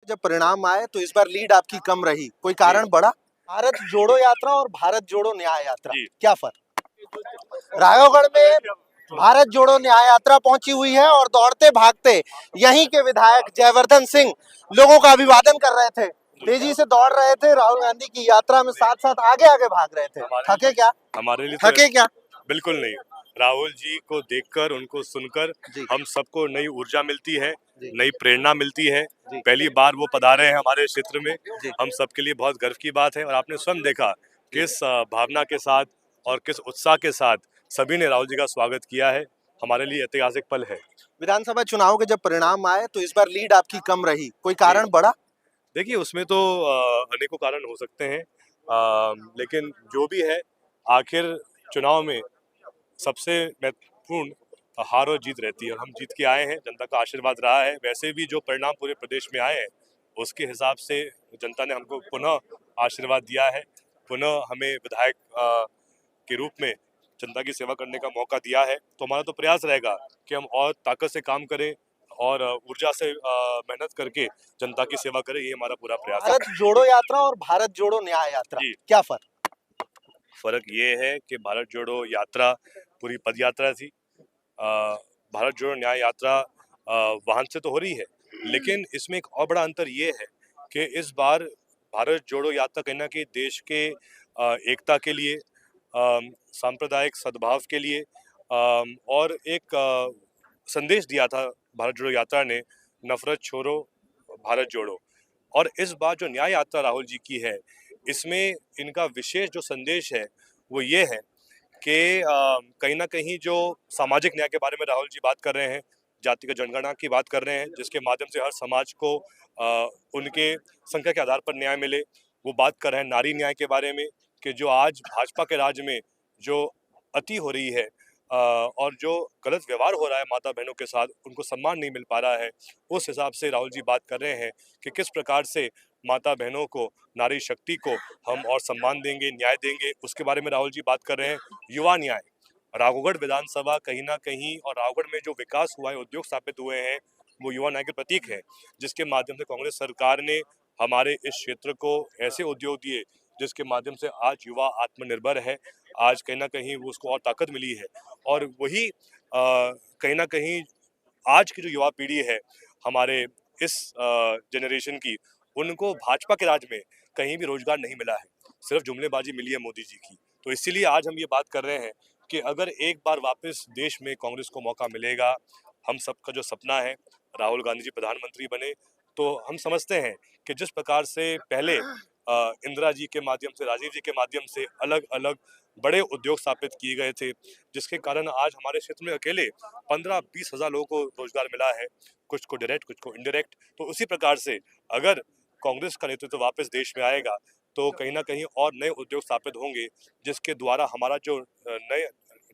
जब परिणाम आए तो इस बार लीड आपकी कम रही, कोई कारण बढ़ा? भारत जोड़ो यात्रा और भारत जोड़ो न्याय यात्रा, क्या फर्क? राघवगढ़ में भारत जोड़ो न्याय यात्रा पहुंची हुई है और दौड़ते भागते यहीं के विधायक जयवर्धन सिंह लोगों का अभिवादन कर रहे थे, तेजी से दौड़ रहे थे, राहुल गांधी की यात्रा में साथ साथ आगे आगे भाग रहे थे। थके क्या? हमारे लिए थके क्या? बिल्कुल नहीं। राहुल जी को देखकर, उनको सुनकर हम सबको नई ऊर्जा मिलती है, नई प्रेरणा मिलती है। पहली बार वो पधारे हैं हमारे क्षेत्र में, हम सबके लिए बहुत गर्व की बात है। और आपने स्वयं देखा किस भावना के साथ और किस उत्साह के साथ सभी ने राहुल जी का स्वागत किया है। हमारे लिए ऐतिहासिक पल है। विधानसभा चुनाव के जब परिणाम आए तो इस बार लीड आपकी कम रही, कोई कारण बढ़ा? देखिए, उसमें तो अनेकों कारण हो सकते हैं, लेकिन जो भी है, आखिर चुनाव में सबसे महत्वपूर्ण हार और जीत रहती है और हम जीत के आए हैं। जनता का आशीर्वाद रहा है। वैसे भी जो परिणाम पूरे प्रदेश में आए हैं उसके हिसाब से जनता ने हमको पुनः आशीर्वाद दिया है, पुनः हमें विधायक के रूप में जनता की सेवा करने का मौका दिया है। तो हमारा तो प्रयास रहेगा कि हम और ताकत से काम करें और ऊर्जा से मेहनत करके जनता की सेवा करें। ये हमारा पूरा प्रयास है। भारत जोड़ो यात्रा और भारत जोड़ो न्याय यात्रा, क्या फर्क? फर्क ये है कि भारत जोड़ो यात्रा पूरी पद यात्रा थी। भारत जोड़ो न्याय यात्रा वाहन से तो हो रही है, लेकिन इसमें एक और बड़ा अंतर ये है कि इस बार भारत जोड़ो यात्रा कहीं ना कहीं देश के एकता के लिए, सांप्रदायिक सद्भाव के लिए और एक संदेश दिया था भारत जोड़ो यात्रा ने, नफरत छोड़ो भारत जोड़ो। और इस बार जो न्याय यात्रा राहुल जी की है, इसमें इनका विशेष जो संदेश है वो ये है कि कहीं ना कहीं जो सामाजिक न्याय के बारे में राहुल जी बात कर रहे हैं, जातिगत जनगणना की बात कर रहे हैं, जिसके माध्यम से हर समाज को उनके संख्या के आधार पर न्याय मिले। वो बात कर रहे हैं नारी न्याय के बारे में कि जो आज भाजपा के राज में जो अति हो रही है और जो गलत व्यवहार हो रहा है माता बहनों के साथ, उनको सम्मान नहीं मिल पा रहा है। उस हिसाब से राहुल जी बात कर रहे हैं कि किस प्रकार से माता बहनों को, नारी शक्ति को हम और सम्मान देंगे, न्याय देंगे। उसके बारे में राहुल जी बात कर रहे हैं। युवा न्याय, राघवगढ़ विधानसभा कहीं ना कहीं और राघवगढ़ में जो विकास हुआ है, उद्योग स्थापित हुए हैं, वो युवा न्याय के प्रतीक है, जिसके माध्यम से कांग्रेस सरकार ने हमारे इस क्षेत्र को ऐसे उद्योग दिए जिसके माध्यम से आज युवा आत्मनिर्भर है। आज कहीं ना कहीं वो उसको और ताकत मिली है। और वही कहीं ना कहीं आज की जो युवा पीढ़ी है हमारे इस जनरेशन की, उनको भाजपा के राज में कहीं भी रोजगार नहीं मिला है, सिर्फ जुमलेबाजी मिली है मोदी जी की। तो इसीलिए आज हम ये बात कर रहे हैं कि अगर एक बार वापस देश में कांग्रेस को मौका मिलेगा, हम सबका जो सपना है राहुल गांधी जी प्रधानमंत्री बने, तो हम समझते हैं कि जिस प्रकार से पहले इंदिरा जी के माध्यम से, राजीव जी के माध्यम से अलग अलग बड़े उद्योग स्थापित किए गए थे, जिसके कारण आज हमारे क्षेत्र में अकेले 15-20 हजार लोगों को रोजगार मिला है, कुछ को डायरेक्ट, कुछ को इनडायरेक्ट। तो उसी प्रकार से अगर कांग्रेस का नेतृत्व वापस देश में आएगा तो कहीं ना कहीं और नए उद्योग स्थापित होंगे, जिसके द्वारा हमारा जो नए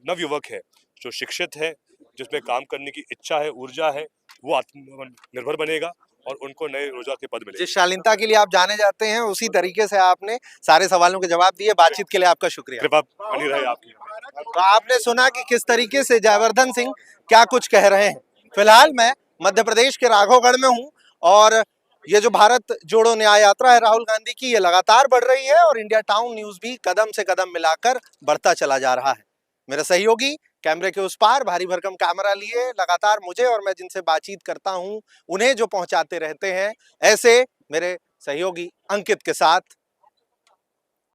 नवयुवक है, जो शिक्षित है, जिसमें काम करने की इच्छा है, ऊर्जा है, वो आत्मनिर्भर बनेगा और उनको नए रोजगार के पद मिलेंगे। जिस शालीनता के लिए आप जाने जाते हैं, उसी तरीके से आपने सारे सवालों के जवाब दिए। बातचीत के लिए आपका शुक्रिया। कृपा बनी रहे आपकी। तो आपने सुना कि किस तरीके से जयवर्धन सिंह क्या कुछ कह रहे हैं। फिलहाल मैं मध्य प्रदेश के राघवगढ़ में हूं और ये जो भारत जोड़ो न्याय यात्रा है राहुल गांधी की, ये लगातार बढ़ रही है और इंडिया टाउन न्यूज भी कदम से कदम मिलाकर बढ़ता चला जा रहा है। मेरे सहयोगी कैमरे के उस पार भारी भरकम कैमरा लिए लगातार मुझे और मैं जिनसे बातचीत करता हूं उन्हें जो पहुंचाते रहते हैं, ऐसे मेरे सहयोगी अंकित के साथ